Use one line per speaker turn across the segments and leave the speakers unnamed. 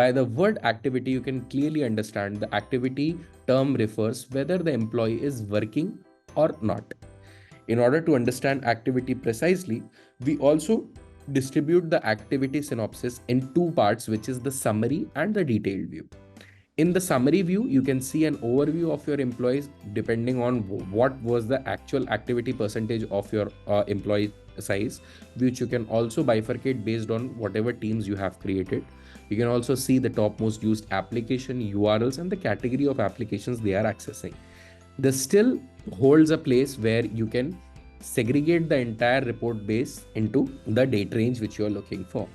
By the word activity, you can clearly understand the activity term refers whether the employee is working or not. In order to understand activity precisely, we also distribute the activity synopsis in two parts, which is the summary and the detailed view. In the summary view, you can see an overview of your employees depending on what was the actual activity percentage of your employee size, which you can also bifurcate based on whatever teams you have created. You can also see the top most used application, URLs, and the category of applications they are accessing. This still holds a place where you can segregate the entire report base into the date range which you are looking for.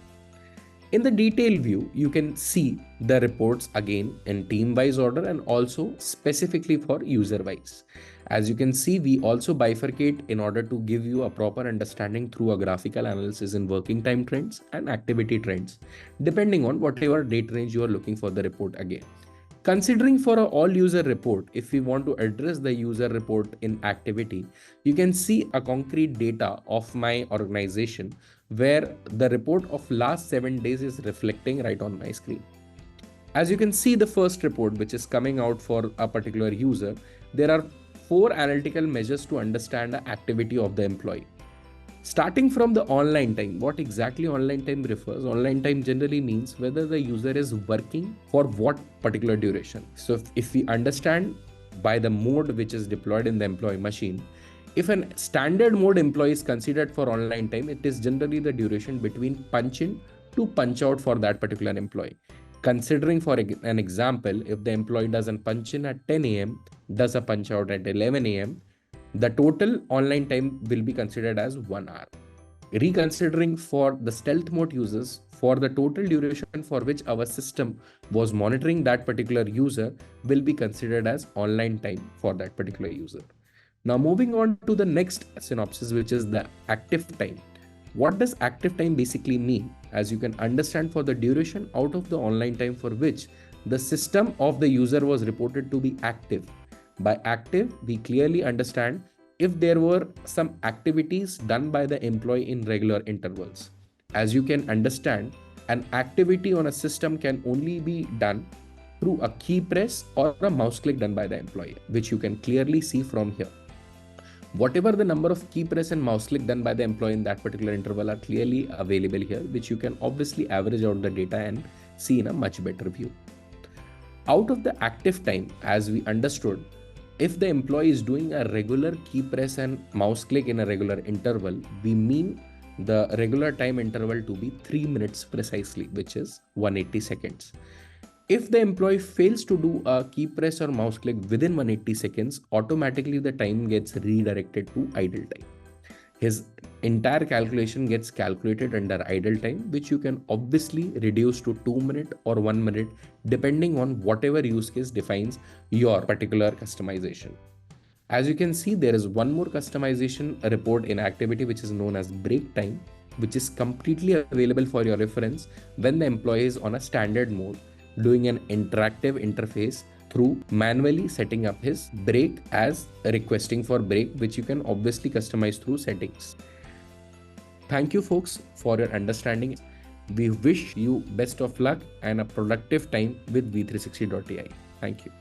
In the detail view, you can see the reports again in team-wise order and also specifically for user-wise. As you can see, we also bifurcate in order to give you a proper understanding through a graphical analysis in working time trends and activity trends, depending on whatever date range you are looking for the report again. Considering for an all user report, if we want to address the user report in activity, you can see a concrete data of my organization where the report of last 7 days is reflecting right on my screen. As you can see the first report which is coming out for a particular user, there are 4 analytical measures to understand the activity of the employee. Starting from the online time, what exactly online time refers? Online time generally means whether the user is working for what particular duration. So if we understand by the mode which is deployed in the employee machine, if a standard mode employee is considered for online time, it is generally the duration between punch in to punch out for that particular employee. Considering for an example, if the employee doesn't punch in at 10 a.m., does a punch out at 11 a.m., the total online time will be considered as 1 hour. Reconsidering for the stealth mode users, for the total duration for which our system was monitoring that particular user will be considered as online time for that particular user. Now moving on to the next synopsis, which is the active time. What does active time basically mean? As you can understand, for the duration out of the online time for which the system of the user was reported to be active. By active, we clearly understand if there were some activities done by the employee in regular intervals. As you can understand, an activity on a system can only be done through a key press or a mouse click done by the employee, which you can clearly see from here. Whatever the number of key press and mouse click done by the employee in that particular interval are clearly available here, which you can obviously average out the data and see in a much better view. Out of the active time, as we understood, if the employee is doing a regular key press and mouse click in a regular interval, we mean the regular time interval to be 3 minutes precisely, which is 180 seconds. If the employee fails to do a key press or mouse click within 180 seconds, automatically the time gets redirected to idle time. His entire calculation gets calculated under idle time, which you can obviously reduce to 2 minutes or 1 minute, depending on whatever use case defines your particular customization. As you can see, there is one more customization report in activity, which is known as break time, which is completely available for your reference when the employee is on a standard mode, doing an interactive interface through manually setting up his break as requesting for break, which you can obviously customize through settings. Thank you folks for your understanding. We wish you best of luck and a productive time with We360.ai. Thank you.